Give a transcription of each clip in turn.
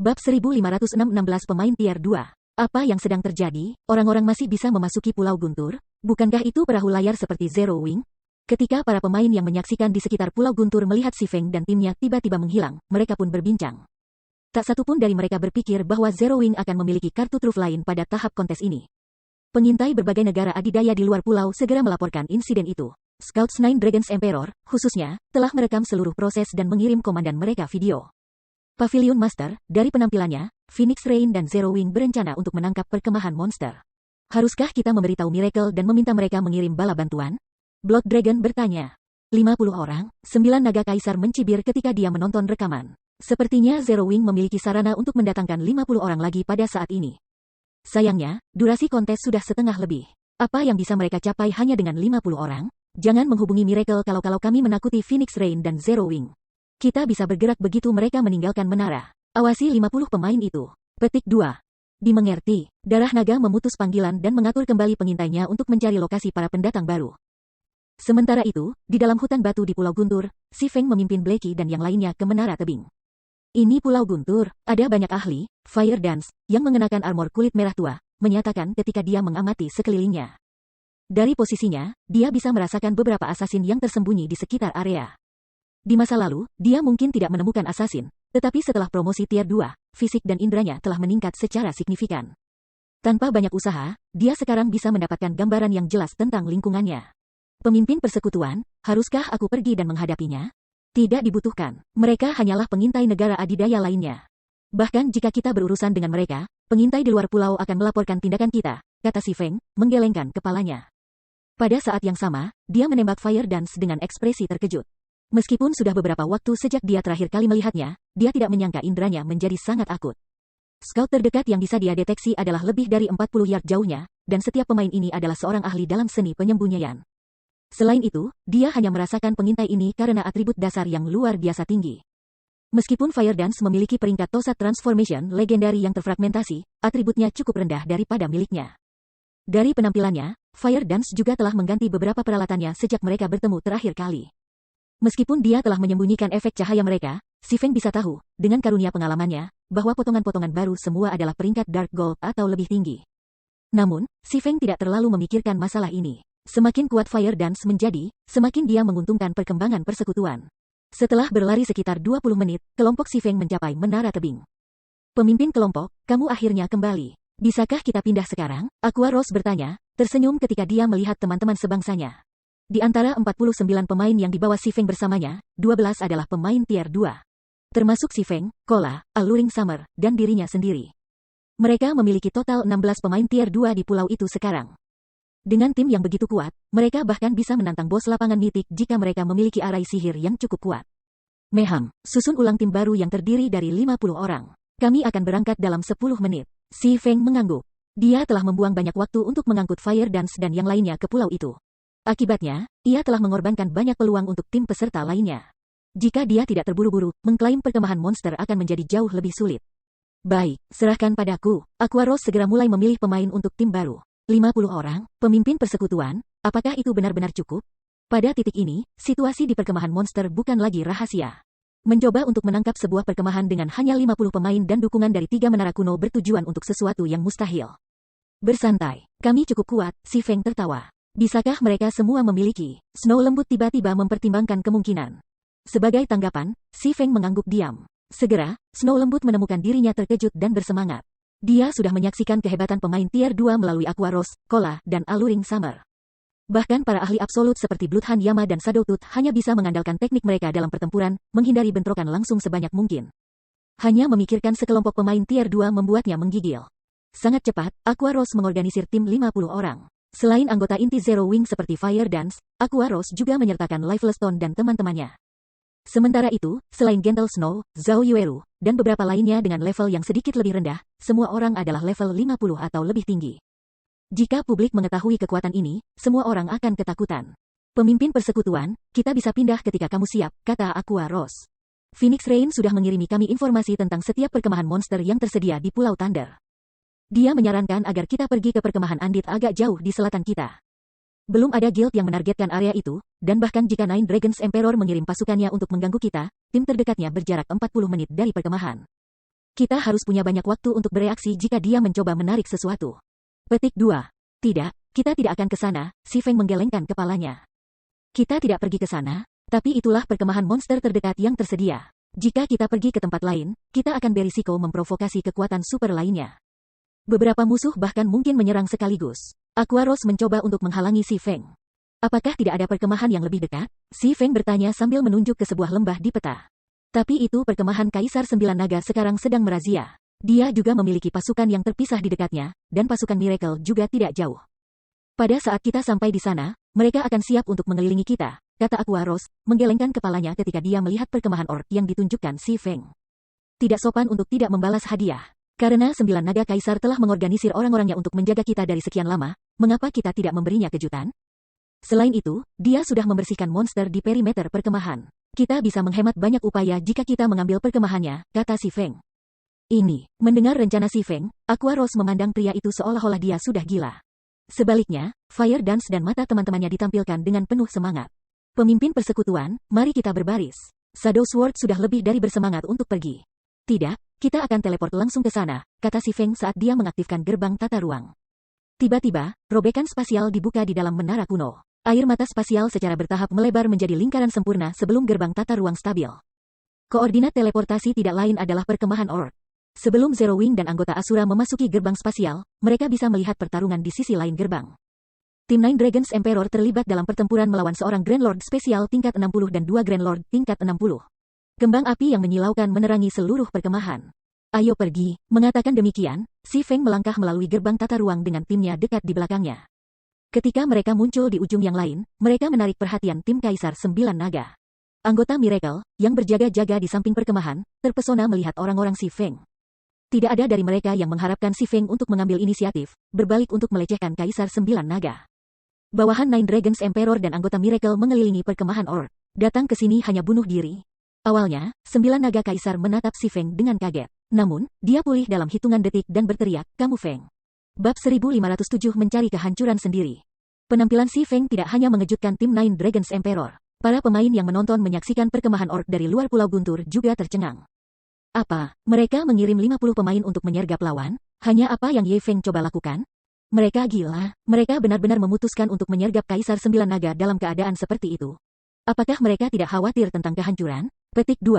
Bab 1516 pemain tier 2. Apa yang sedang terjadi? Orang-orang masih bisa memasuki Pulau Guntur? Bukankah itu perahu layar seperti Zero Wing? Ketika para pemain yang menyaksikan di sekitar Pulau Guntur melihat Si Feng dan timnya tiba-tiba menghilang, mereka pun berbincang. Tak satu pun dari mereka berpikir bahwa Zero Wing akan memiliki kartu truf lain pada tahap kontes ini. Pengintai berbagai negara adidaya di luar pulau segera melaporkan insiden itu. Scouts Nine Dragons Emperor, khususnya, telah merekam seluruh proses dan mengirim komandan mereka video. Pavilion Master, dari penampilannya, Phoenix Rain dan Zero Wing berencana untuk menangkap perkemahan monster. Haruskah kita memberitahu Miracle dan meminta mereka mengirim bala bantuan? Blood Dragon bertanya. 50 orang, 9 naga kaisar mencibir ketika dia menonton rekaman. Sepertinya Zero Wing memiliki sarana untuk mendatangkan 50 orang lagi pada saat ini. Sayangnya, durasi kontes sudah setengah lebih. Apa yang bisa mereka capai hanya dengan 50 orang? Jangan menghubungi Miracle kalau kami menakuti Phoenix Rain dan Zero Wing. Kita bisa bergerak begitu mereka meninggalkan menara. Awasi 50 pemain itu. Petik 2. Dimengerti. Darah naga memutus panggilan dan mengatur kembali pengintainya untuk mencari lokasi para pendatang baru. Sementara itu, di dalam hutan batu di Pulau Guntur, Si Feng memimpin Blackie dan yang lainnya ke menara tebing. Ini Pulau Guntur, ada banyak ahli, Fire Dance, yang mengenakan armor kulit merah tua, menyatakan ketika dia mengamati sekelilingnya. Dari posisinya, dia bisa merasakan beberapa asasin yang tersembunyi di sekitar area. Di masa lalu, dia mungkin tidak menemukan asasin, tetapi setelah promosi tier 2, fisik dan indranya telah meningkat secara signifikan. Tanpa banyak usaha, dia sekarang bisa mendapatkan gambaran yang jelas tentang lingkungannya. Pemimpin persekutuan, haruskah aku pergi dan menghadapinya? Tidak dibutuhkan, mereka hanyalah pengintai negara adidaya lainnya. Bahkan jika kita berurusan dengan mereka, pengintai di luar pulau akan melaporkan tindakan kita, kata Si Feng, menggelengkan kepalanya. Pada saat yang sama, dia menembak Fire Dance dengan ekspresi terkejut. Meskipun sudah beberapa waktu sejak dia terakhir kali melihatnya, dia tidak menyangka indranya menjadi sangat akut. Scout terdekat yang bisa dia deteksi adalah lebih dari 40 yard jauhnya, dan setiap pemain ini adalah seorang ahli dalam seni penyembunyian. Selain itu, dia hanya merasakan pengintai ini karena atribut dasar yang luar biasa tinggi. Meskipun Fire Dance memiliki peringkat Tosat Transformation legendari yang terfragmentasi, atributnya cukup rendah daripada miliknya. Dari penampilannya, Fire Dance juga telah mengganti beberapa peralatannya sejak mereka bertemu terakhir kali. Meskipun dia telah menyembunyikan efek cahaya mereka, Si Feng bisa tahu, dengan karunia pengalamannya, bahwa potongan-potongan baru semua adalah peringkat Dark Gold atau lebih tinggi. Namun, Si Feng tidak terlalu memikirkan masalah ini. Semakin kuat Fire Dance menjadi, semakin dia menguntungkan perkembangan persekutuan. Setelah berlari sekitar 20 menit, kelompok Si Feng mencapai menara tebing. Pemimpin kelompok, kamu akhirnya kembali. Bisakah kita pindah sekarang? Aqua Rose bertanya, tersenyum ketika dia melihat teman-teman sebangsanya. Di antara 49 pemain yang dibawa Si Feng bersamanya, 12 adalah pemain tier 2. Termasuk Si Feng, Kola, Alluring Summer, dan dirinya sendiri. Mereka memiliki total 16 pemain tier 2 di pulau itu sekarang. Dengan tim yang begitu kuat, mereka bahkan bisa menantang bos lapangan mitik jika mereka memiliki arai sihir yang cukup kuat. Meham, susun ulang tim baru yang terdiri dari 50 orang. Kami akan berangkat dalam 10 menit. Si Feng mengangguk. Dia telah membuang banyak waktu untuk mengangkut Fire Dance dan yang lainnya ke pulau itu. Akibatnya, ia telah mengorbankan banyak peluang untuk tim peserta lainnya. Jika dia tidak terburu-buru, mengklaim perkemahan monster akan menjadi jauh lebih sulit. Baik, serahkan padaku. Aqua Rose segera mulai memilih pemain untuk tim baru. 50 orang, pemimpin persekutuan, apakah itu benar-benar cukup? Pada titik ini, situasi di perkemahan monster bukan lagi rahasia. Mencoba untuk menangkap sebuah perkemahan dengan hanya 50 pemain dan dukungan dari 3 menara kuno bertujuan untuk sesuatu yang mustahil. Bersantai, kami cukup kuat, Si Feng tertawa. Bisakah mereka semua memiliki? Snow lembut tiba-tiba mempertimbangkan kemungkinan. Sebagai tanggapan, Si Feng mengangguk diam. Segera, Snow lembut menemukan dirinya terkejut dan bersemangat. Dia sudah menyaksikan kehebatan pemain tier 2 melalui Aqua Rose, Kola, dan Alluring Summer. Bahkan para ahli absolut seperti Bloodhound Yama dan Shadowtooth hanya bisa mengandalkan teknik mereka dalam pertempuran, menghindari bentrokan langsung sebanyak mungkin. Hanya memikirkan sekelompok pemain tier 2 membuatnya menggigil. Sangat cepat, Aqua Rose mengorganisir tim 50 orang. Selain anggota inti Zero Wing seperti Fire Dance, Aqua Rose juga menyertakan Lifeless Stone dan teman-temannya. Sementara itu, selain Gentle Snow, Zhao Yueru, dan beberapa lainnya dengan level yang sedikit lebih rendah, semua orang adalah level 50 atau lebih tinggi. Jika publik mengetahui kekuatan ini, semua orang akan ketakutan. Pemimpin persekutuan, kita bisa pindah ketika kamu siap, kata Aqua Rose. Phoenix Rain sudah mengirimi kami informasi tentang setiap perkemahan monster yang tersedia di Pulau Thunder. Dia menyarankan agar kita pergi ke perkemahan Andit agak jauh di selatan kita. Belum ada guild yang menargetkan area itu, dan bahkan jika Nine Dragons Emperor mengirim pasukannya untuk mengganggu kita, tim terdekatnya berjarak 40 menit dari perkemahan. Kita harus punya banyak waktu untuk bereaksi jika dia mencoba menarik sesuatu. Petik 2. Tidak, kita tidak akan ke sana, si Feng menggelengkan kepalanya. Kita tidak pergi ke sana, tapi itulah perkemahan monster terdekat yang tersedia. Jika kita pergi ke tempat lain, kita akan berisiko memprovokasi kekuatan super lainnya. Beberapa musuh bahkan mungkin menyerang sekaligus. Aqua Rose mencoba untuk menghalangi si Feng. Apakah tidak ada perkemahan yang lebih dekat? Si Feng bertanya sambil menunjuk ke sebuah lembah di peta. Tapi itu perkemahan Kaisar Sembilan Naga sekarang sedang merazia. Dia juga memiliki pasukan yang terpisah di dekatnya, dan pasukan Miracle juga tidak jauh. Pada saat kita sampai di sana, mereka akan siap untuk mengelilingi kita, kata Aqua Rose, menggelengkan kepalanya ketika dia melihat perkemahan orc yang ditunjukkan si Feng. Tidak sopan untuk tidak membalas hadiah. Karena Sembilan Naga Kaisar telah mengorganisir orang-orangnya untuk menjaga kita dari sekian lama, mengapa kita tidak memberinya kejutan? Selain itu, dia sudah membersihkan monster di perimeter perkemahan. Kita bisa menghemat banyak upaya jika kita mengambil perkemahannya, kata si Feng. Mendengar rencana si Feng, Aqua Rose memandang pria itu seolah-olah dia sudah gila. Sebaliknya, Fire Dance dan mata teman-temannya ditampilkan dengan penuh semangat. Pemimpin persekutuan, mari kita berbaris. Shadow Sword sudah lebih dari bersemangat untuk pergi. Tidak, kita akan teleport langsung ke sana, kata si Feng saat dia mengaktifkan gerbang tata ruang. Tiba-tiba, robekan spasial dibuka di dalam menara kuno. Air mata spasial secara bertahap melebar menjadi lingkaran sempurna sebelum gerbang tata ruang stabil. Koordinat teleportasi tidak lain adalah perkemahan orc. Sebelum Zero Wing dan anggota Asura memasuki gerbang spasial, mereka bisa melihat pertarungan di sisi lain gerbang. Tim Nine Dragons Emperor terlibat dalam pertempuran melawan seorang Grand Lord spesial tingkat 60 dan dua Grand Lord tingkat 60. Kembang api yang menyilaukan menerangi seluruh perkemahan. Ayo pergi, mengatakan demikian, si Feng melangkah melalui gerbang tata ruang dengan timnya dekat di belakangnya. Ketika mereka muncul di ujung yang lain, mereka menarik perhatian tim Kaisar Sembilan Naga. Anggota Miracle, yang berjaga-jaga di samping perkemahan, terpesona melihat orang-orang si Feng. Tidak ada dari mereka yang mengharapkan si Feng untuk mengambil inisiatif, berbalik untuk melecehkan Kaisar Sembilan Naga. Bawahan Nine Dragons Emperor dan anggota Miracle mengelilingi perkemahan orc. Datang ke sini hanya bunuh diri. Awalnya, Sembilan Naga Kaisar menatap si Feng dengan kaget. Namun, dia pulih dalam hitungan detik dan berteriak, kamu Feng. Bab 1507 mencari kehancuran sendiri. Penampilan si Feng tidak hanya mengejutkan tim Nine Dragons Emperor. Para pemain yang menonton menyaksikan perkemahan orc dari luar Pulau Guntur juga tercengang. Apa, mereka mengirim 50 pemain untuk menyergap lawan? Hanya apa yang Ye Feng coba lakukan? Mereka gila, mereka benar-benar memutuskan untuk menyergap Kaisar Sembilan Naga dalam keadaan seperti itu. Apakah mereka tidak khawatir tentang kehancuran? Petik 2.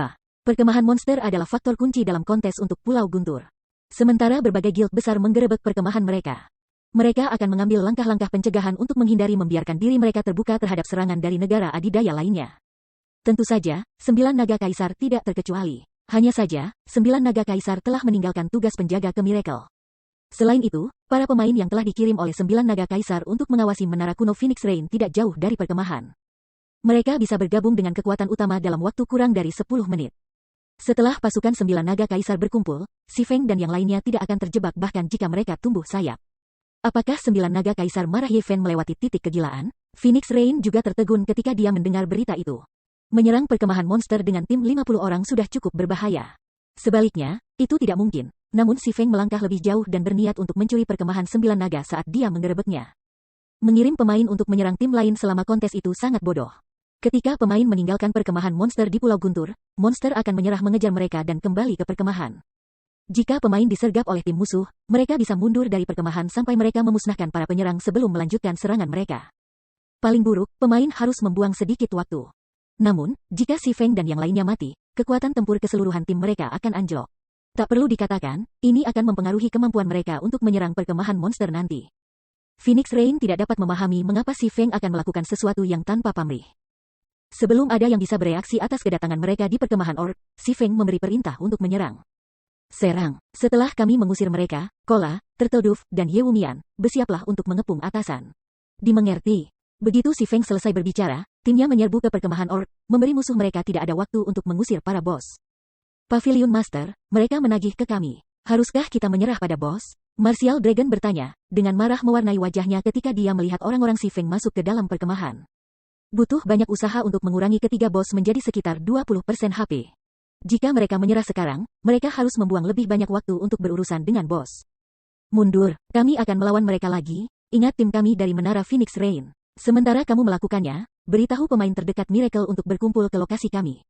Perkemahan monster adalah faktor kunci dalam kontes untuk Pulau Guntur. Sementara berbagai guild besar menggerebek perkemahan mereka. Mereka akan mengambil langkah-langkah pencegahan untuk menghindari membiarkan diri mereka terbuka terhadap serangan dari negara adidaya lainnya. Tentu saja, Sembilan Naga Kaisar tidak terkecuali. Hanya saja, Sembilan Naga Kaisar telah meninggalkan tugas penjaga ke Miracle. Selain itu, para pemain yang telah dikirim oleh Sembilan Naga Kaisar untuk mengawasi menara kuno Phoenix Rain tidak jauh dari perkemahan. Mereka bisa bergabung dengan kekuatan utama dalam waktu kurang dari 10 menit. Setelah pasukan Sembilan Naga Kaisar berkumpul, si Feng dan yang lainnya tidak akan terjebak bahkan jika mereka tumbuh sayap. Apakah Sembilan Naga Kaisar marah Ye Feng melewati titik kegilaan? Phoenix Rain juga tertegun ketika dia mendengar berita itu. Menyerang perkemahan monster dengan tim 50 orang sudah cukup berbahaya. Sebaliknya, itu tidak mungkin. Namun si Feng melangkah lebih jauh dan berniat untuk mencuri perkemahan Sembilan Naga saat dia menggerebeknya. Mengirim pemain untuk menyerang tim lain selama kontes itu sangat bodoh. Ketika pemain meninggalkan perkemahan monster di Pulau Guntur, monster akan menyerah mengejar mereka dan kembali ke perkemahan. Jika pemain disergap oleh tim musuh, mereka bisa mundur dari perkemahan sampai mereka memusnahkan para penyerang sebelum melanjutkan serangan mereka. Paling buruk, pemain harus membuang sedikit waktu. Namun, jika si Feng dan yang lainnya mati, kekuatan tempur keseluruhan tim mereka akan anjlok. Tak perlu dikatakan, ini akan mempengaruhi kemampuan mereka untuk menyerang perkemahan monster nanti. Phoenix Rain tidak dapat memahami mengapa si Feng akan melakukan sesuatu yang tanpa pamrih. Sebelum ada yang bisa bereaksi atas kedatangan mereka di perkemahan orc, si Feng memberi perintah untuk menyerang. Serang. Setelah kami mengusir mereka, Kola, Tertoduf, dan Yewumian, bersiaplah untuk mengepung atasan. Dimengerti. Begitu si Feng selesai berbicara, timnya menyerbu ke perkemahan orc, memberi musuh mereka tidak ada waktu untuk mengusir para bos. Pavilion Master, mereka menagih ke kami. Haruskah kita menyerah pada bos? Martial Dragon bertanya, dengan marah mewarnai wajahnya ketika dia melihat orang-orang si Feng masuk ke dalam perkemahan. Butuh banyak usaha untuk mengurangi ketiga bos menjadi sekitar 20% HP. Jika mereka menyerah sekarang, mereka harus membuang lebih banyak waktu untuk berurusan dengan bos. Mundur, kami akan melawan mereka lagi, ingat tim kami dari Menara Phoenix Rain. Sementara kamu melakukannya, beritahu pemain terdekat Miracle untuk berkumpul ke lokasi kami.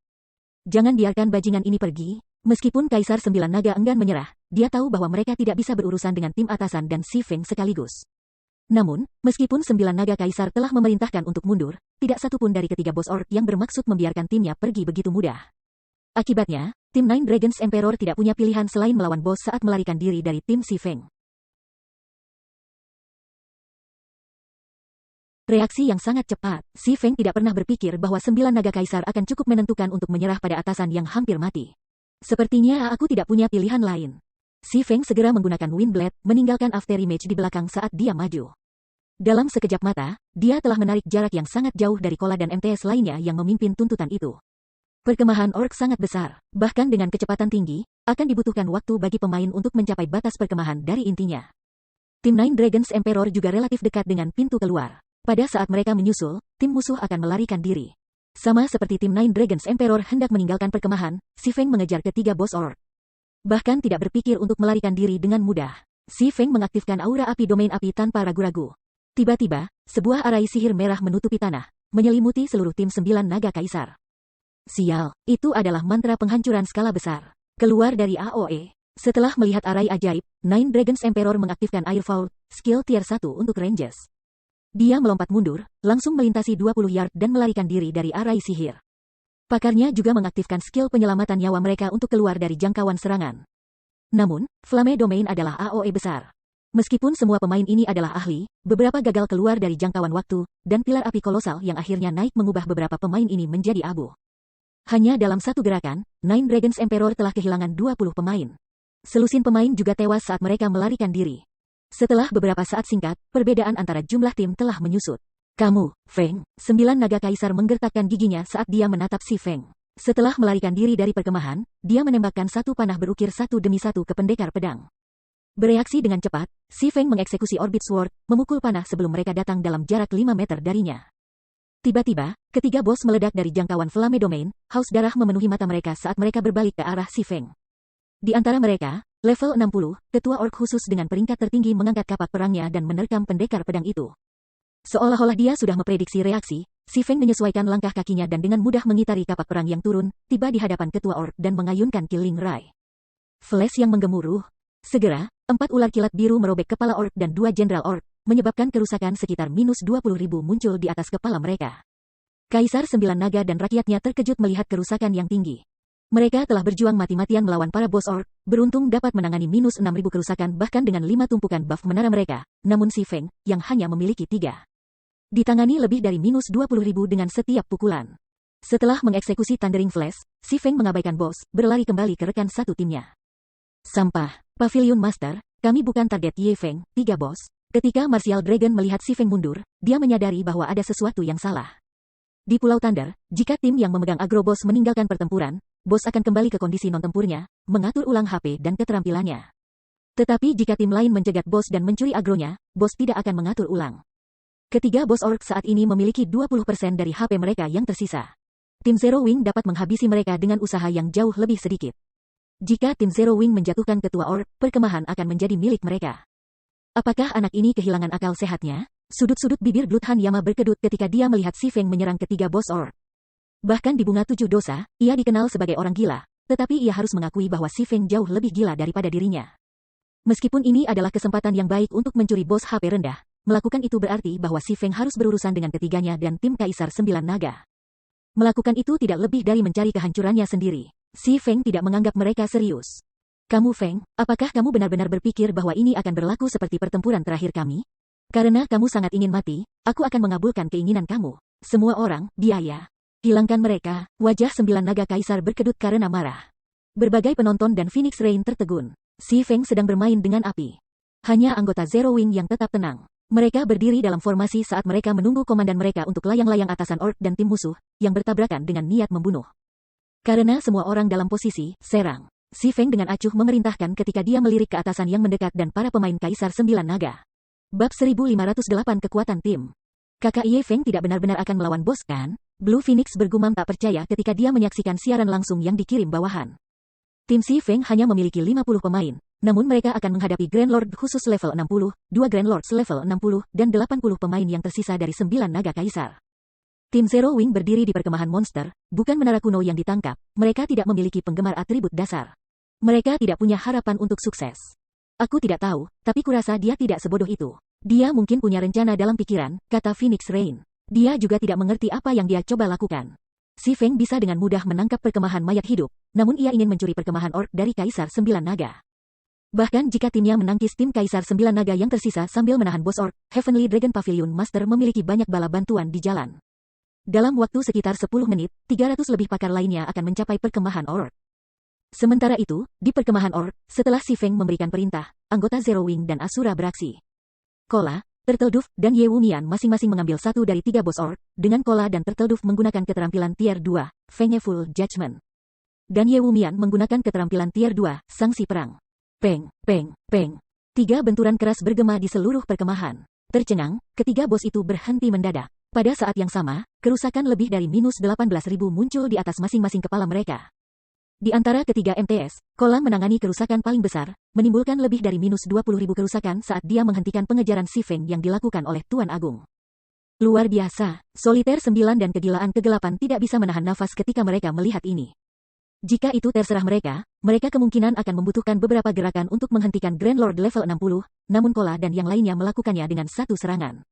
Jangan biarkan bajingan ini pergi, Meskipun Kaisar Sembilan Naga enggan menyerah, dia tahu bahwa mereka tidak bisa berurusan dengan tim atasan dan Si Feng sekaligus. Namun, meskipun Sembilan Naga Kaisar telah memerintahkan untuk mundur, tidak satupun dari ketiga bos orc yang bermaksud membiarkan timnya pergi begitu mudah. Akibatnya, tim Nine Dragons Emperor tidak punya pilihan selain melawan bos saat melarikan diri dari tim Si Feng. Reaksi yang sangat cepat, Si Feng tidak pernah berpikir bahwa Sembilan Naga Kaisar akan cukup menentukan untuk menyerah pada atasan yang hampir mati. Sepertinya aku tidak punya pilihan lain. Si Feng segera menggunakan Wind Blade, meninggalkan after image di belakang saat dia maju. Dalam sekejap mata, dia telah menarik jarak yang sangat jauh dari Kola dan MTS lainnya yang memimpin tuntutan itu. Perkemahan orc sangat besar, bahkan dengan kecepatan tinggi, akan dibutuhkan waktu bagi pemain untuk mencapai batas perkemahan dari intinya. Tim Nine Dragons Emperor juga relatif dekat dengan pintu keluar. Pada saat mereka menyusul, tim musuh akan melarikan diri. Sama seperti tim Nine Dragons Emperor hendak meninggalkan perkemahan, Si Feng mengejar ketiga bos orc. Bahkan tidak berpikir untuk melarikan diri dengan mudah. Si Feng mengaktifkan aura api domain api tanpa ragu-ragu. Tiba-tiba, sebuah arai sihir merah menutupi tanah, menyelimuti seluruh tim Sembilan Naga Kaisar. Sial, itu adalah mantra penghancuran skala besar. Keluar dari AOE. Setelah melihat arai ajaib, Nine Dragons Emperor mengaktifkan Airfall, skill tier 1 untuk ranges. Dia melompat mundur, langsung melintasi 20 yard dan melarikan diri dari arai sihir. Pakarnya juga mengaktifkan skill penyelamatan nyawa mereka untuk keluar dari jangkauan serangan. Namun, Flame Domain adalah AOE besar. Meskipun semua pemain ini adalah ahli, beberapa gagal keluar dari jangkauan waktu, dan pilar api kolosal yang akhirnya naik mengubah beberapa pemain ini menjadi abu. Hanya dalam satu gerakan, Nine Dragons Emperor telah kehilangan 20 pemain. Selusin pemain juga tewas saat mereka melarikan diri. Setelah beberapa saat singkat, perbedaan antara jumlah tim telah menyusut. Kamu, Feng, Sembilan Naga Kaisar menggertakkan giginya saat dia menatap Si Feng. Setelah melarikan diri dari perkemahan, dia menembakkan satu panah berukir satu demi satu ke pendekar pedang. Bereaksi dengan cepat, Si Feng mengeksekusi Orbit Sword, memukul panah sebelum mereka datang dalam jarak 5 meter darinya. Tiba-tiba, ketiga bos meledak dari jangkauan Flame Domain, haus darah memenuhi mata mereka saat mereka berbalik ke arah Si Feng. Di antara mereka, level 60, ketua orc khusus dengan peringkat tertinggi mengangkat kapak perangnya dan menerkam pendekar pedang itu. Seolah-olah dia sudah memprediksi reaksi, Si Feng menyesuaikan langkah kakinya dan dengan mudah mengitari kapak perang yang turun, tiba di hadapan ketua orc dan mengayunkan Killing Ray. Flash yang menggemuruh. Segera, 4 ular kilat biru merobek kepala orc dan 2 jenderal orc, menyebabkan kerusakan sekitar minus 20.000 muncul di atas kepala mereka. Kaisar Sembilan Naga dan rakyatnya terkejut melihat kerusakan yang tinggi. Mereka telah berjuang mati-matian melawan para bos orc, beruntung dapat menangani minus 6.000 kerusakan bahkan dengan 5 tumpukan buff menara mereka, namun Si Feng, yang hanya memiliki 3, ditangani lebih dari minus 20.000 dengan setiap pukulan. Setelah mengeksekusi Thundering Flash, Si Feng mengabaikan bos, berlari kembali ke rekan satu timnya. Sampah, Pavilion Master, kami bukan target Ye Feng, 3 bos. Ketika Martial Dragon melihat Si Feng mundur, dia menyadari bahwa ada sesuatu yang salah. Di Pulau Thunder, jika tim yang memegang agro bos meninggalkan pertempuran, bos akan kembali ke kondisi non-tempurnya, mengatur ulang HP dan keterampilannya. Tetapi jika tim lain mencegat bos dan mencuri agronya, bos tidak akan mengatur ulang. Ketiga bos orc saat ini memiliki 20% dari HP mereka yang tersisa. Tim Zero Wing dapat menghabisi mereka dengan usaha yang jauh lebih sedikit. Jika tim Zero Wing menjatuhkan ketua orc, perkemahan akan menjadi milik mereka. Apakah anak ini kehilangan akal sehatnya? Sudut-sudut bibir Bloodhound Yama berkedut ketika dia melihat Si Feng menyerang ketiga bos orc. Bahkan di Bunga Tujuh Dosa, ia dikenal sebagai orang gila, tetapi ia harus mengakui bahwa Si Feng jauh lebih gila daripada dirinya. Meskipun ini adalah kesempatan yang baik untuk mencuri bos HP rendah, melakukan itu berarti bahwa Si Feng harus berurusan dengan ketiganya dan tim Kaisar Sembilan Naga. Melakukan itu tidak lebih dari mencari kehancurannya sendiri. Si Feng tidak menganggap mereka serius. Kamu Feng, apakah kamu benar-benar berpikir bahwa ini akan berlaku seperti pertempuran terakhir kami? Karena kamu sangat ingin mati, aku akan mengabulkan keinginan kamu. Semua orang, biaya. Hilangkan mereka. Wajah Sembilan Naga Kaisar berkedut karena marah. Berbagai penonton dan Phoenix Rain tertegun. Si Feng sedang bermain dengan api. Hanya anggota Zero Wing yang tetap tenang. Mereka berdiri dalam formasi saat mereka menunggu komandan mereka untuk layang-layang atasan orc dan tim musuh, yang bertabrakan dengan niat membunuh. Karena semua orang dalam posisi, serang. Si Feng dengan acuh memerintahkan ketika dia melirik ke atasan yang mendekat dan para pemain Kaisar Sembilan Naga. Bab 1508 Kekuatan Tim. Kakak Ye Feng tidak benar-benar akan melawan bos kan? Blue Phoenix bergumam tak percaya ketika dia menyaksikan siaran langsung yang dikirim bawahan. Tim Si Feng hanya memiliki 50 pemain, namun mereka akan menghadapi Grand Lord khusus level 60, 2 Grand Lords level 60, dan 80 pemain yang tersisa dari 9 Naga Kaisar. Tim Zero Wing berdiri di perkemahan monster, bukan menara kuno yang ditangkap. Mereka tidak memiliki penggemar atribut dasar. Mereka tidak punya harapan untuk sukses. Aku tidak tahu, tapi kurasa dia tidak sebodoh itu. Dia mungkin punya rencana dalam pikiran, kata Phoenix Rain. Dia juga tidak mengerti apa yang dia coba lakukan. Si Feng bisa dengan mudah menangkap perkemahan mayat hidup, namun ia ingin mencuri perkemahan orc dari Kaisar Sembilan Naga. Bahkan jika timnya menangkis tim Kaisar Sembilan Naga yang tersisa sambil menahan bos orc, Heavenly Dragon Pavilion Master memiliki banyak bala bantuan di jalan. Dalam waktu sekitar 10 menit, 300 lebih pakar lainnya akan mencapai perkemahan orc. Sementara itu, di perkemahan orc, setelah si Feng memberikan perintah, anggota Zero Wing dan Asura beraksi. Kola, Turtledove, dan Ye Wumian masing-masing mengambil satu dari 3 bos orc, dengan Kola dan Turtledove menggunakan keterampilan Tier 2, Feng Full Judgment. Dan Ye Wumian menggunakan keterampilan Tier 2, Sangsi Perang. Peng, peng, peng. 3 benturan keras bergema di seluruh perkemahan. Tercengang, ketiga bos itu berhenti mendadak. Pada saat yang sama, kerusakan lebih dari minus 18.000 muncul di atas masing-masing kepala mereka. Di antara ketiga MTS, Kola menangani kerusakan paling besar, menimbulkan lebih dari minus 20.000 kerusakan saat dia menghentikan pengejaran si Feng yang dilakukan oleh Tuan Agung. Luar biasa, Soliter 9 dan kegilaan kegelapan tidak bisa menahan nafas ketika mereka melihat ini. Jika itu terserah mereka kemungkinan akan membutuhkan beberapa gerakan untuk menghentikan Grand Lord level 60, namun Kola dan yang lainnya melakukannya dengan satu serangan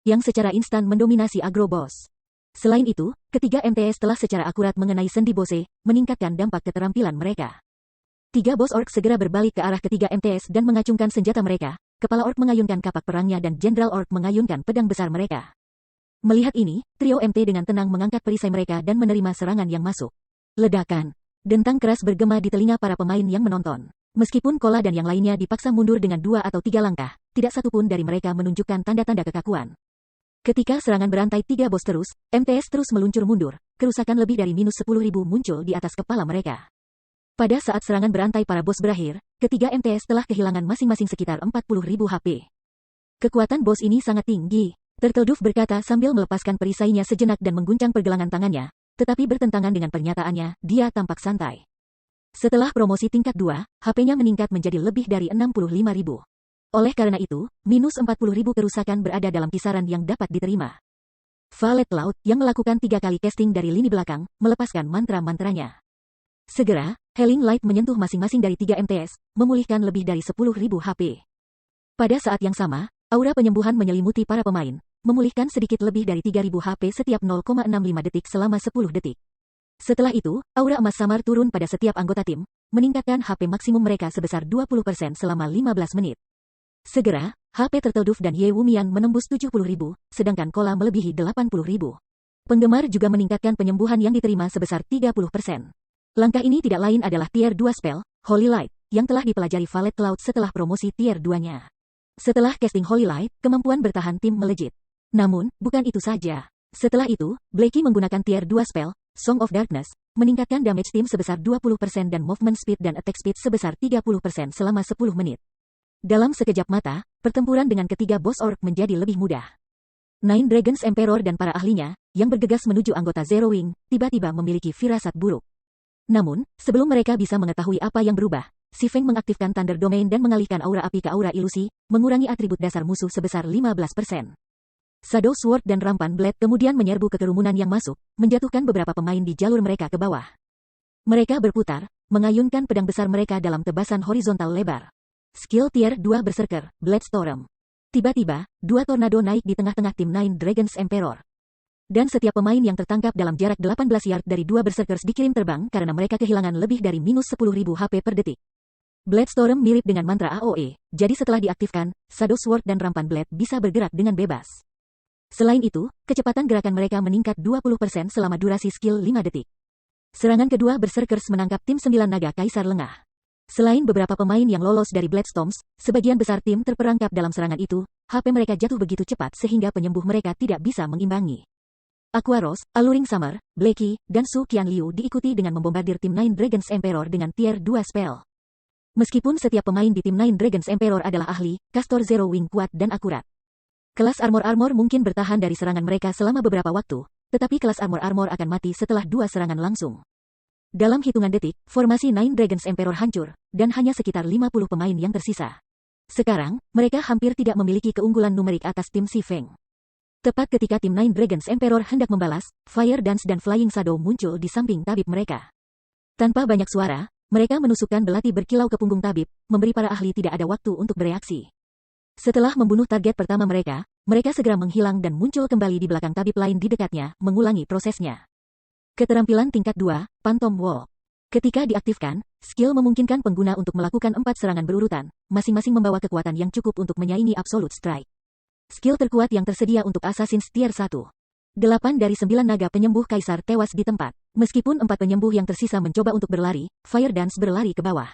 yang secara instan mendominasi agro boss. Selain itu, ketiga MTS telah secara akurat mengenai sendi Bose, meningkatkan dampak keterampilan mereka. 3 bos orc segera berbalik ke arah ketiga MTS dan mengacungkan senjata mereka. Kepala orc mengayunkan kapak perangnya dan Jenderal orc mengayunkan pedang besar mereka. Melihat ini, trio MT dengan tenang mengangkat perisai mereka dan menerima serangan yang masuk. Ledakan. Dentang keras bergema di telinga para pemain yang menonton. Meskipun Kola dan yang lainnya dipaksa mundur dengan 2 atau 3 langkah, tidak satupun dari mereka menunjukkan tanda-tanda kekakuan. Ketika serangan berantai 3 bos terus, MTS terus meluncur mundur, kerusakan lebih dari minus 10.000 muncul di atas kepala mereka. Pada saat serangan berantai para bos berakhir, ketiga MTS telah kehilangan masing-masing sekitar 40.000 HP. Kekuatan bos ini sangat tinggi, Turtledove berkata sambil melepaskan perisainya sejenak dan mengguncang pergelangan tangannya, tetapi bertentangan dengan pernyataannya, dia tampak santai. Setelah promosi tingkat 2, HP-nya meningkat menjadi lebih dari 65.000. Oleh karena itu, minus 40.000 kerusakan berada dalam kisaran yang dapat diterima. Valet Laut, yang melakukan 3 kali casting dari lini belakang, melepaskan mantra-mantranya. Segera, Healing Light menyentuh masing-masing dari 3 MTS, memulihkan lebih dari 10.000 HP. Pada saat yang sama, aura penyembuhan menyelimuti para pemain, memulihkan sedikit lebih dari 3.000 HP setiap 0,65 detik selama 10 detik. Setelah itu, aura emas samar turun pada setiap anggota tim, meningkatkan HP maksimum mereka sebesar 20% selama 15 menit. Segera, HP Turtledove dan Ye Wumian menembus 70.000, sedangkan Kola melebihi 80.000. Penggemar juga meningkatkan penyembuhan yang diterima sebesar 30%. Langkah ini tidak lain adalah Tier 2 spell, Holy Light, yang telah dipelajari Valet Cloud setelah promosi Tier 2-nya. Setelah casting Holy Light, kemampuan bertahan tim melejit. Namun, bukan itu saja. Setelah itu, Blackie menggunakan Tier 2 spell, Song of Darkness, meningkatkan damage tim sebesar 20% dan movement speed dan attack speed sebesar 30% selama 10 menit. Dalam sekejap mata, pertempuran dengan ketiga bos orc menjadi lebih mudah. Nine Dragons Emperor dan para ahlinya, yang bergegas menuju anggota Zero Wing, tiba-tiba memiliki firasat buruk. Namun, sebelum mereka bisa mengetahui apa yang berubah, si Feng mengaktifkan Thunder Domain dan mengalihkan aura api ke aura ilusi, mengurangi atribut dasar musuh sebesar 15%. Shadow Sword dan Rampan Blade kemudian menyerbu ke kerumunan yang masuk, menjatuhkan beberapa pemain di jalur mereka ke bawah. Mereka berputar, mengayunkan pedang besar mereka dalam tebasan horizontal lebar. Skill Tier 2 Berserker, Bladestorm. Tiba-tiba, 2 tornado naik di tengah-tengah tim Nine Dragons Emperor. Dan setiap pemain yang tertangkap dalam jarak 18 yard dari 2 Berserkers dikirim terbang karena mereka kehilangan lebih dari minus 10.000 HP per detik. Bladestorm mirip dengan mantra AOE, jadi setelah diaktifkan, Shadow Sword dan Rampan Blade bisa bergerak dengan bebas. Selain itu, kecepatan gerakan mereka meningkat 20% selama durasi skill 5 detik. Serangan kedua Berserkers menangkap tim 9 naga Kaisar Lengah. Selain beberapa pemain yang lolos dari Bladestorms, sebagian besar tim terperangkap dalam serangan itu, HP mereka jatuh begitu cepat sehingga penyembuh mereka tidak bisa mengimbangi. Aquaros, Alluring Summer, Blackie, dan Su Qianliu diikuti dengan membombardir tim Nine Dragons Emperor dengan Tier 2 spell. Meskipun setiap pemain di tim Nine Dragons Emperor adalah ahli, Castor Zero Wing kuat dan akurat. Kelas Armor mungkin bertahan dari serangan mereka selama beberapa waktu, tetapi kelas Armor akan mati setelah 2 serangan langsung. Dalam hitungan detik, formasi Nine Dragons Emperor hancur, dan hanya sekitar 50 pemain yang tersisa. Sekarang, mereka hampir tidak memiliki keunggulan numerik atas tim si Feng. Tepat ketika tim Nine Dragons Emperor hendak membalas, Fire Dance dan Flying Shadow muncul di samping tabib mereka. Tanpa banyak suara, mereka menusukkan belati berkilau ke punggung tabib, memberi para ahli tidak ada waktu untuk bereaksi. Setelah membunuh target pertama mereka segera menghilang dan muncul kembali di belakang tabib lain di dekatnya, mengulangi prosesnya. Keterampilan tingkat 2, Phantom Walk. Ketika diaktifkan, skill memungkinkan pengguna untuk melakukan 4 serangan berurutan, masing-masing membawa kekuatan yang cukup untuk menyaingi Absolute Strike. Skill terkuat yang tersedia untuk Assassins Tier 1. 8 dari 9 naga penyembuh kaisar tewas di tempat. Meskipun 4 penyembuh yang tersisa mencoba untuk berlari, Fire Dance berlari ke bawah.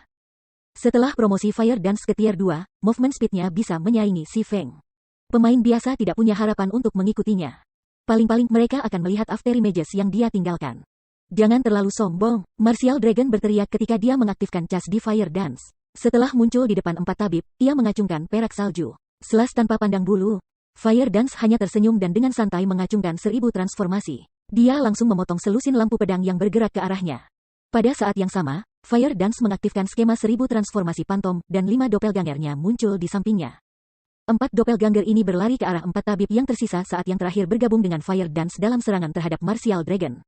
Setelah promosi Fire Dance ke Tier 2, movement speed-nya bisa menyaingi Si Feng. Pemain biasa tidak punya harapan untuk mengikutinya. Paling-paling mereka akan melihat after images yang dia tinggalkan. Jangan terlalu sombong, Martial Dragon berteriak ketika dia mengaktifkan cas di Fire Dance. Setelah muncul di depan 4 tabib, ia mengacungkan perak salju. Selas tanpa pandang bulu, Fire Dance hanya tersenyum dan dengan santai mengacungkan 1000 transformasi. Dia langsung memotong selusin lampu pedang yang bergerak ke arahnya. Pada saat yang sama, Fire Dance mengaktifkan skema 1000 transformasi Phantom dan 5 doppelgangernya muncul di sampingnya. 4 doppelganger ini berlari ke arah 4 tabib yang tersisa saat yang terakhir bergabung dengan Fire Dance dalam serangan terhadap Martial Dragon.